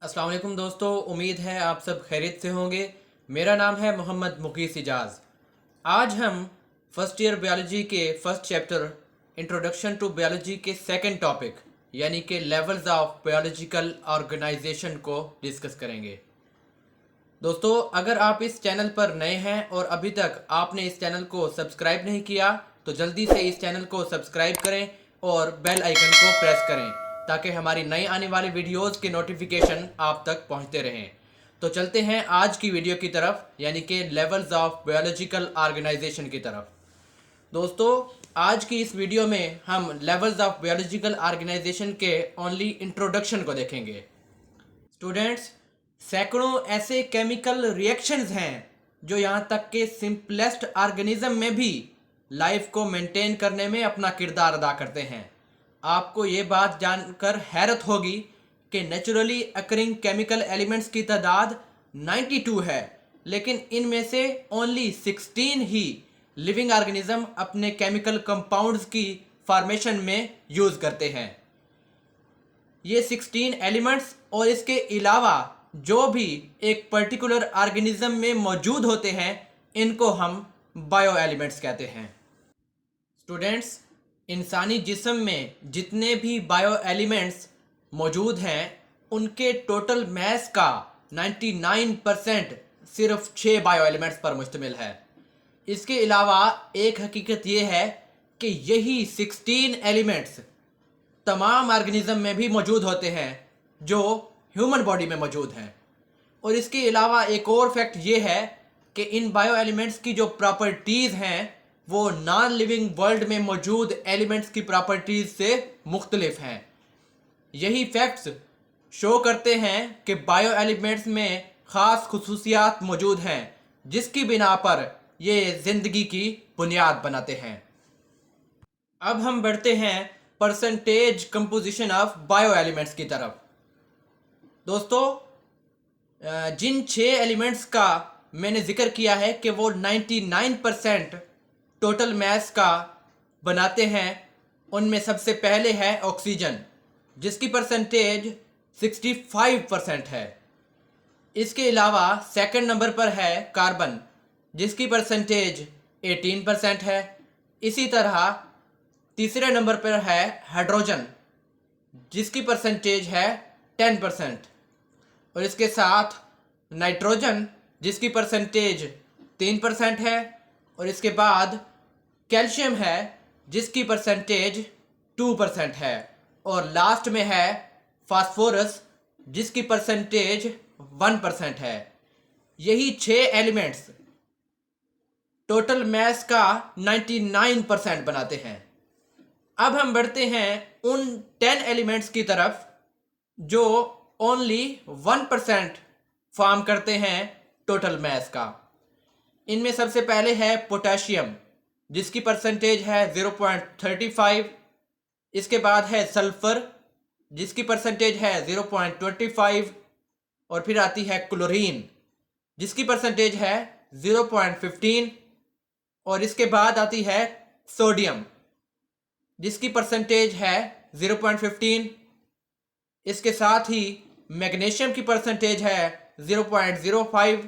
अस्सलाम वालेकुम दोस्तों, उम्मीद है आप सब खैरियत से होंगे। मेरा नाम है मोहम्मद मुकीस इजाज़। आज हम फर्स्ट ईयर बायोलॉजी के first chapter introduction to biology के सेकंड टॉपिक यानी कि लेवल्स ऑफ बायोलॉजिकल ऑर्गेनाइजेशन को डिस्कस करेंगे। दोस्तों, अगर आप इस चैनल पर नए हैं और अभी तक आपने इस चैनल को सब्सक्राइब नहीं किया तो जल्दी से इस चैनल को सब्सक्राइब करें और बेल आइकन को प्रेस करें ताकि हमारी नई आने वाली वीडियोस के नोटिफिकेशन आप तक पहुंचते रहें। तो चलते हैं आज की वीडियो की तरफ यानी कि लेवल्स ऑफ बायोलॉजिकल ऑर्गेनाइजेशन की तरफ। दोस्तों, आज की इस वीडियो में हम लेवल्स ऑफ बायोलॉजिकल ऑर्गेनाइजेशन के ओनली इंट्रोडक्शन को देखेंगे। स्टूडेंट्स, सैकड़ों ऐसे केमिकल रिएक्शंस हैं जो यहाँ तक के सिंपलेस्ट ऑर्गेनिज्म में भी लाइफ को मेंटेन करने में अपना किरदार अदा करते हैं। आपको ये बात जानकर हैरत होगी कि नेचुरली अकरिंग केमिकल एलिमेंट्स की तादाद 92 है, लेकिन इनमें से ओनली 16 ही लिविंग ऑर्गेनिज्म अपने केमिकल कंपाउंड्स की फॉर्मेशन में यूज़ करते हैं। ये 16 एलिमेंट्स और इसके अलावा जो भी एक पर्टिकुलर ऑर्गेनिज्म में मौजूद होते हैं इनको हम बायो एलिमेंट्स कहते हैं। स्टूडेंट्स, इंसानी जिस्म में जितने भी बायो एलिमेंट्स मौजूद हैं उनके टोटल मास का 99% सिर्फ 6 बायो एलिमेंट्स पर मुश्तमिल है। इसके अलावा एक हकीकत ये है कि यही 16 एलिमेंट्स तमाम ऑर्गेनिज्म में भी मौजूद होते हैं जो ह्यूमन बॉडी में मौजूद हैं। और इसके अलावा एक और फैक्ट ये है कि इन बायो एलिमेंट्स की जो प्रॉपर्टीज़ हैं वो नॉन लिविंग वर्ल्ड में मौजूद एलिमेंट्स की प्रॉपर्टीज़ से मुख्तलिफ हैं। यही फैक्ट्स शो करते हैं कि बायो एलिमेंट्स में ख़ास खुसूसियात मौजूद हैं जिसकी बिना पर ये ज़िंदगी की बुनियाद बनाते हैं। अब हम बढ़ते हैं percentage composition of bio elements की तरफ। दोस्तों, जिन 6 एलिमेंट्स का मैंने जिक्र किया है कि वो 99% टोटल मास का बनाते हैं, उनमें सबसे पहले है ऑक्सीजन जिसकी परसेंटेज 65% है। इसके अलावा सेकंड नंबर पर है कार्बन जिसकी परसेंटेज 18% है। इसी तरह तीसरे नंबर पर है हाइड्रोजन जिसकी परसेंटेज है 10%। और इसके साथ नाइट्रोजन जिसकी परसेंटेज 3% है। और इसके बाद कैल्शियम है जिसकी परसेंटेज 2% है। और लास्ट में है फास्फोरस जिसकी परसेंटेज 1% है। यही 6 एलिमेंट्स टोटल मास का 99% बनाते हैं। अब हम बढ़ते हैं उन 10 एलिमेंट्स की तरफ जो ओनली 1% फॉर्म करते हैं टोटल मास का। इनमें सबसे पहले है पोटेशियम जिसकी परसेंटेज है 0.35। इसके बाद है सल्फर जिसकी परसेंटेज है 0.25। और फिर आती है क्लोरीन जिसकी परसेंटेज है 0.15। और इसके बाद आती है सोडियम जिसकी परसेंटेज है 0.15। इसके साथ ही मैग्नीशियम की परसेंटेज है 0.05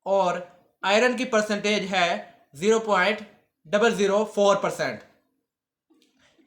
और आयरन की परसेंटेज है 0.004%।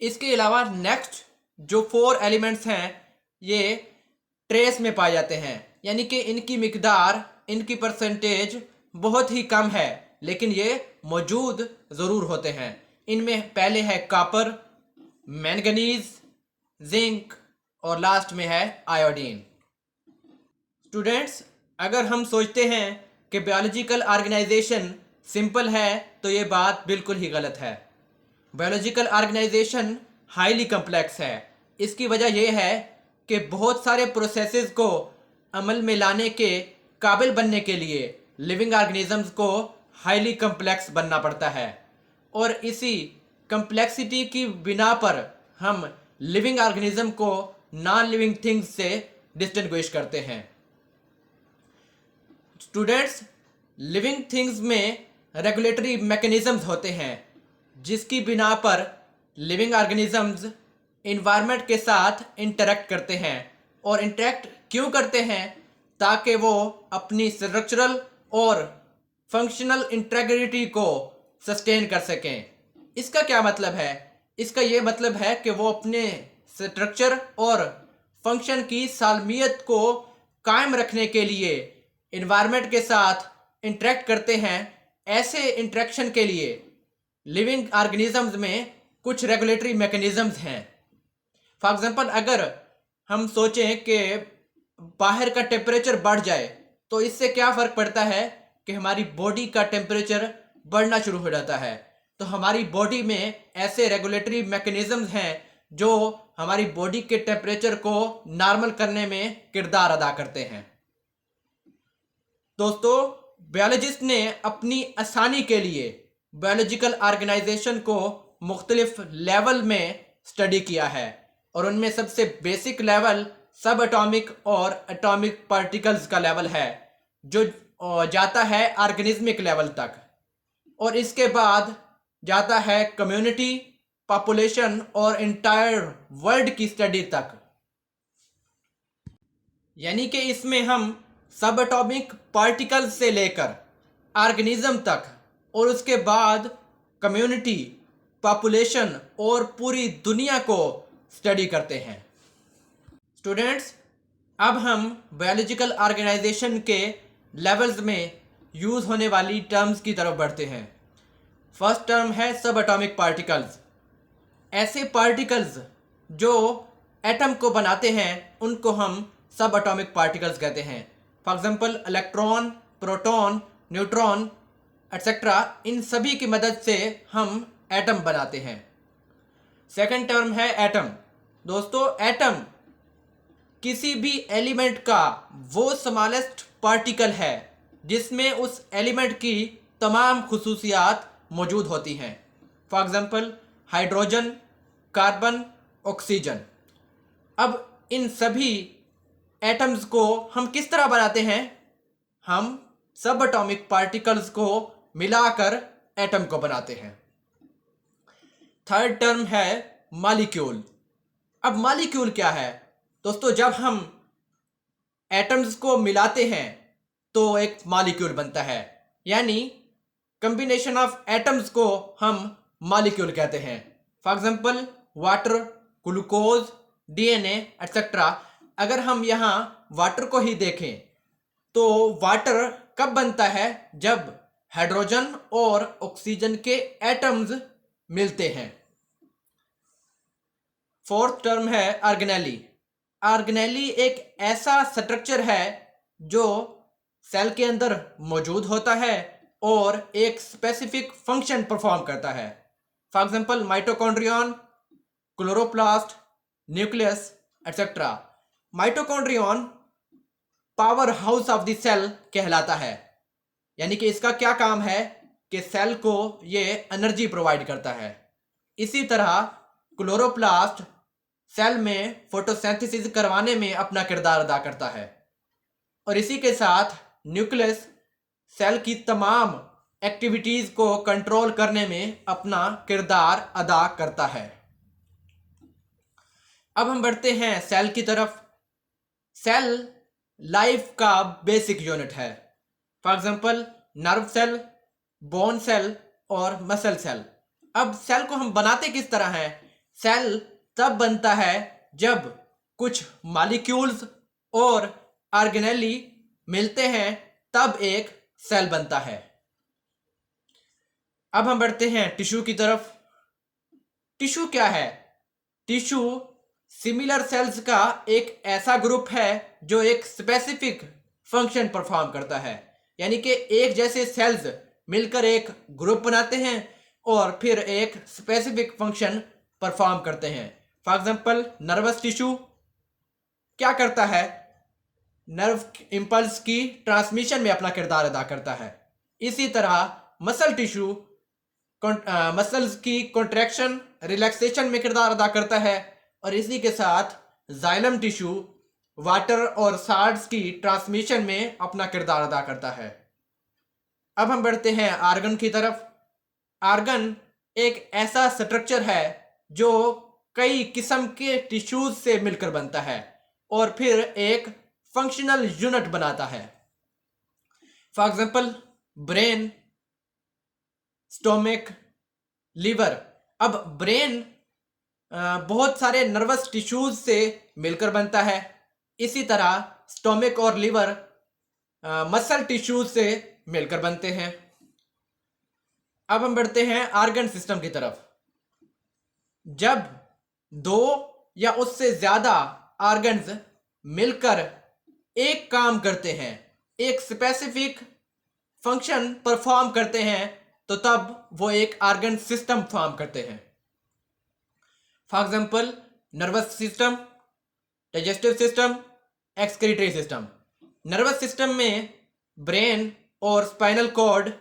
इसके अलावा नेक्स्ट जो 4 एलिमेंट्स हैं ये ट्रेस में पाए जाते हैं, यानी कि इनकी मिकदार, इनकी परसेंटेज बहुत ही कम है लेकिन ये मौजूद ज़रूर होते हैं। इनमें पहले है कॉपर, मैंगनीज, जिंक और लास्ट में है आयोडीन। स्टूडेंट्स, अगर हम सोचते हैं कि बायोलॉजिकल ऑर्गेनाइजेशन सिंपल है तो ये बात बिल्कुल ही गलत है। बायोलॉजिकल ऑर्गेनाइजेशन हाईली कम्प्लेक्स है। इसकी वजह यह है कि बहुत सारे प्रोसेसेस को अमल में लाने के काबिल बनने के लिए लिविंग ऑर्गेनिजम्स को हाईली कम्प्लेक्स बनना पड़ता है और इसी कम्प्लेक्सिटी की बिना पर हम लिविंग ऑर्गेनिज्म को नॉन लिविंग थिंग्स से डिस्टिंग्विश करते हैं। स्टूडेंट्स, लिविंग थिंग्स में रेगुलेटरी मैकेनिज्म्स होते हैं जिसकी बिना पर लिविंग ऑर्गेनिजम्स इन्वायरमेंट के साथ इंटरेक्ट करते हैं और इंटरेक्ट क्यों करते हैं? ताकि वो अपनी स्ट्रक्चरल और फंक्शनल इंटीग्रिटी को सस्टेन कर सकें। इसका क्या मतलब है? इसका ये मतलब है कि वो अपने स्ट्रक्चर और फंक्शन की सालमियत को कायम रखने के लिए इन्वायरमेंट के साथ इंटरेक्ट करते हैं। ऐसे इंटरेक्शन के लिए लिविंग ऑर्गेनिजम्स में कुछ रेगुलेटरी मैकेनिज्म्स हैं। फॉर एग्जांपल, अगर हम सोचें कि बाहर का टेम्परेचर बढ़ जाए तो इससे क्या फ़र्क पड़ता है कि हमारी बॉडी का टेम्परेचर बढ़ना शुरू हो जाता है। तो हमारी बॉडी में ऐसे रेगुलेटरी मैकेनिज्म्स हैं जो हमारी बॉडी के टेम्परेचर को नॉर्मल करने में किरदार अदा करते हैं। दोस्तों, बायोलॉजिस्ट ने अपनी आसानी के लिए बायोलॉजिकल ऑर्गेनाइजेशन को मुख्तलिफ लेवल में स्टडी किया है और उनमें सबसे बेसिक लेवल सब एटॉमिक और एटॉमिक पार्टिकल्स का लेवल है जो जाता है ऑर्गेनिज्मिक लेवल तक, और इसके बाद जाता है कम्युनिटी, पॉपुलेशन और इंटायर वर्ल्ड की स्टडी तक। यानी कि इसमें हम सब एटॉमिक पार्टिकल्स से लेकर ऑर्गेनिज्म तक और उसके बाद कम्युनिटी, पॉपुलेशन और पूरी दुनिया को स्टडी करते हैं। स्टूडेंट्स, अब हम बायोलॉजिकल ऑर्गेनाइजेशन के लेवल्स में यूज़ होने वाली टर्म्स की तरफ बढ़ते हैं। फर्स्ट टर्म है सब एटॉमिक पार्टिकल्स। ऐसे पार्टिकल्स जो एटम को बनाते हैं उनको हम सब एटॉमिक पार्टिकल्स कहते हैं। For example, electron, proton, neutron etcetera, इन सभी की मदद से हम एटम बनाते हैं। सेकंड टर्म है एटम। दोस्तों, एटम किसी भी एलिमेंट का वो स्मॉलेस्ट पार्टिकल है जिसमें उस एलिमेंट की तमाम खुसूसियात मौजूद होती हैं। For example, hydrogen, carbon, oxygen. अब इन सभी एटम्स को हम किस तरह बनाते हैं? हम सब एटॉमिक पार्टिकल्स को मिलाकर एटम को बनाते हैं। थर्ड टर्म है मॉलिक्यूल। अब मॉलिक्यूल क्या है? दोस्तों, जब हम एटम्स को मिलाते हैं तो एक मॉलिक्यूल बनता है, यानी कॉम्बिनेशन ऑफ एटम्स को हम मॉलिक्यूल कहते हैं। For example, water, glucose, DNA etcetera. अगर हम यहाँ वाटर को ही देखें तो वाटर कब बनता है? जब हाइड्रोजन और ऑक्सीजन के एटम्स मिलते हैं। फोर्थ टर्म है ऑर्गेनेली। ऑर्गेनेली एक ऐसा स्ट्रक्चर है जो सेल के अंदर मौजूद होता है और एक स्पेसिफिक फंक्शन परफॉर्म करता है। For example, mitochondrion, chloroplast, nucleus etcetera. Mitochondrion power house of the cell कहलाता है, यानी कि इसका क्या काम है कि सेल को ये एनर्जी प्रोवाइड करता है। इसी तरह क्लोरोप्लास्ट सेल में फोटोसिंथेसिस करवाने में अपना किरदार अदा करता है, और इसी के साथ न्यूक्लियस सेल की तमाम एक्टिविटीज को कंट्रोल करने में अपना किरदार अदा करता है। अब हम बढ़ते हैं सेल की तरफ। सेल लाइफ का बेसिक यूनिट है। For example, nerve cell, bone cell और मसल सेल। अब सेल को हम बनाते किस तरह हैं? सेल तब बनता है जब कुछ मॉलिक्यूल्स और ऑर्गेनेली मिलते हैं, तब एक सेल बनता है। अब हम बढ़ते हैं टिश्यू की तरफ। टिश्यू क्या है? टिश्यू सिमिलर सेल्स का एक ऐसा ग्रुप है जो एक स्पेसिफिक फंक्शन परफॉर्म करता है, यानी कि एक जैसे सेल्स मिलकर एक ग्रुप बनाते हैं और फिर एक स्पेसिफिक फंक्शन परफॉर्म करते हैं। फॉर एग्जांपल, नर्वस टिश्यू क्या करता है? नर्व इंपल्स की ट्रांसमिशन में अपना किरदार अदा करता है। इसी तरह मसल टिश्यू मसल्स की कॉन्ट्रैक्शन, रिलैक्सेशन में किरदार अदा करता है, और इसी के साथ जाइलम टिश्यू वाटर और सॉल्ट्स की ट्रांसमिशन में अपना किरदार अदा करता है। अब हम बढ़ते हैं आर्गन की तरफ। आर्गन एक ऐसा स्ट्रक्चर है जो कई किस्म के टिश्यूज से मिलकर बनता है और फिर एक फंक्शनल यूनिट बनाता है। For example brain, stomach, liver. अब ब्रेन बहुत सारे नर्वस टिश्यूज से मिलकर बनता है। इसी तरह स्टोमिक और लीवर मसल टिश्यूज से मिलकर बनते हैं। अब हम बढ़ते हैं ऑर्गन सिस्टम की तरफ। जब दो या उससे ज्यादा ऑर्गन्स मिलकर एक काम करते हैं, एक स्पेसिफिक फंक्शन परफॉर्म करते हैं, तो तब वो एक ऑर्गन सिस्टम फॉर्म करते हैं। For example nervous system, digestive system, excretory system. Nervous system में ब्रेन और स्पाइनल कॉर्ड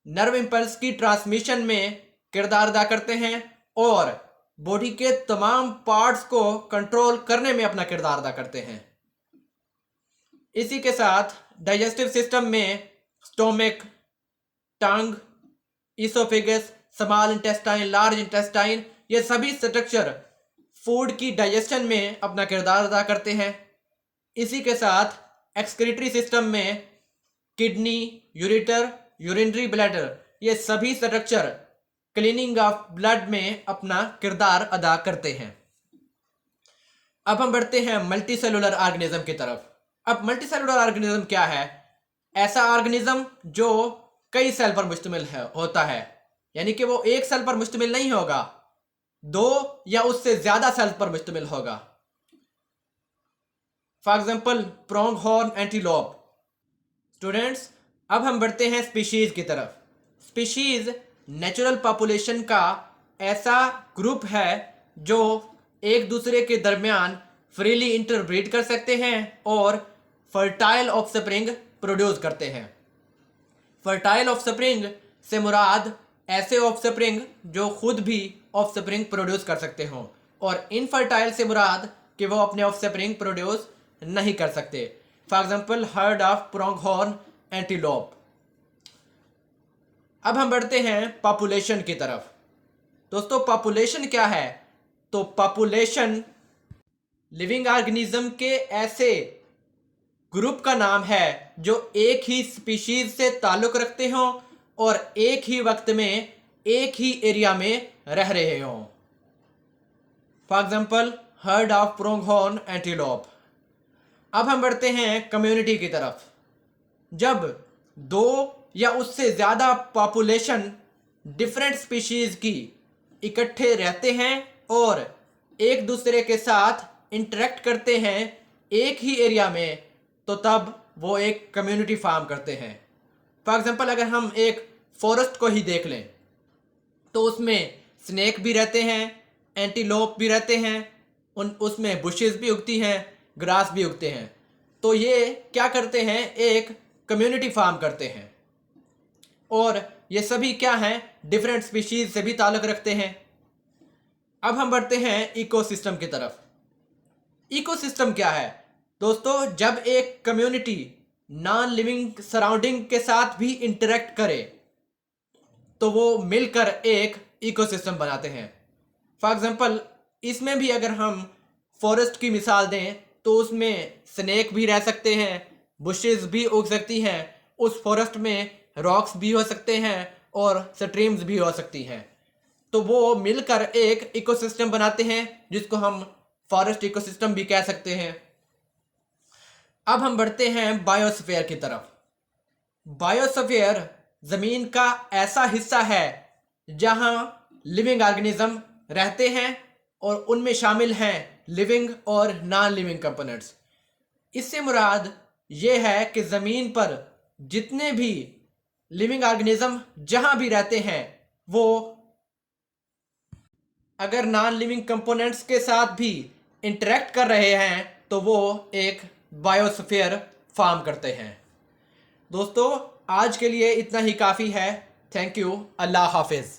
नर्व इंपल्स की ट्रांसमिशन में किरदार अदा करते हैं और बॉडी के तमाम पार्ट्स को कंट्रोल करने में अपना किरदार अदा करते हैं। इसी के साथ डाइजेस्टिव सिस्टम में stomach, tongue, oesophagus, small intestine, large intestine, ये सभी स्ट्रक्चर फूड की डाइजेशन में अपना किरदार अदा करते हैं। इसी के साथ एक्सक्रीटरी सिस्टम में किडनी, यूरेटर, यूरिनरी ब्लैडर, ये सभी स्ट्रक्चर क्लीनिंग ऑफ ब्लड में अपना किरदार अदा करते हैं। अब हम बढ़ते हैं मल्टी सेलुलर ऑर्गेनिज्म की तरफ। अब मल्टी सेलुलर ऑर्गेनिज्म क्या है? ऐसा ऑर्गेनिज्म जो कई सेल पर मुश्तमिल होता है, यानी कि वो एक सेल पर मुश्तमिल नहीं होगा, दो या उससे ज्यादा सेल पर मुश्तमिल होगा। For example pronghorn antelope. Students, अब हम बढ़ते हैं स्पीशीज की तरफ। स्पीशीज नेचुरल पॉपुलेशन का ऐसा ग्रुप है जो एक दूसरे के दरमियान फ्रीली इंटरब्रीड कर सकते हैं और फर्टाइल ऑफस्प्रिंग प्रोड्यूस करते हैं। फर्टाइल ऑफस्प्रिंग से मुराद ऐसे ऑफस्प्रिंग जो खुद भी ऑफस्प्रिंग प्रोड्यूस कर सकते हों, और इनफर्टाइल से मुराद कि वो अपने ऑफस्प्रिंग प्रोड्यूस नहीं कर सकते। For example herd of pronghorn antelope. अब हम बढ़ते हैं पॉपुलेशन की तरफ। दोस्तों, पॉपुलेशन क्या है? तो पॉपुलेशन लिविंग ऑर्गेनिज्म के ऐसे ग्रुप का नाम है जो एक ही स्पीशीज से ताल्लुक रखते हों और एक ही वक्त में एक ही एरिया में रह रहे हों। For example herd of pronghorn antelope. अब हम बढ़ते हैं कम्युनिटी की तरफ। जब दो या उससे ज़्यादा पॉपुलेशन डिफरेंट स्पीशीज़ की इकट्ठे रहते हैं और एक दूसरे के साथ इंटरेक्ट करते हैं एक ही एरिया में, तो तब वो एक कम्युनिटी फॉर्म करते हैं। फॉर एग्जांपल अगर हम एक फॉरेस्ट को ही देख लें तो उसमें स्नेक भी रहते हैं, एंटीलोप भी रहते हैं, उसमें बुशेस भी उगती हैं, ग्रास भी उगते हैं। तो ये क्या करते हैं? एक कम्युनिटी फॉर्म करते हैं और ये सभी क्या हैं? डिफरेंट स्पीशीज से भी ताल्लुक़ रखते हैं। अब हम बढ़ते हैं इकोसिस्टम की तरफ। इकोसिस्टम क्या है? दोस्तों, जब एक कम्युनिटी नॉन लिविंग सराउंडिंग के साथ भी इंटरेक्ट करे तो वो मिलकर एक इकोसिस्टम बनाते हैं। फॉर एग्जांपल इसमें भी अगर हम फॉरेस्ट की मिसाल दें तो उसमें स्नेक भी रह सकते हैं, बुशेस भी उग सकती हैं, उस फॉरेस्ट में रॉक्स भी हो सकते हैं और स्ट्रीम्स भी हो सकती हैं। तो वो मिलकर एक इकोसिस्टम बनाते हैं जिसको हम फॉरेस्ट इकोसिस्टम भी कह सकते हैं। अब हम बढ़ते हैं बायोस्फीयर की तरफ। बायोस्फीयर ज़मीन का ऐसा हिस्सा है जहां लिविंग ऑर्गेनिज्म रहते हैं और उनमें शामिल हैं लिविंग और नॉन लिविंग कंपोनेंट्स। इससे मुराद ये है कि ज़मीन पर जितने भी लिविंग ऑर्गेनिज्म जहां भी रहते हैं वो अगर नॉन लिविंग कंपोनेंट्स के साथ भी इंटरेक्ट कर रहे हैं तो वो एक बायोस्फीयर फॉर्म करते हैं। दोस्तों, आज के लिए इतना ही काफ़ी है। Thank you. अल्लाह हाफिज़।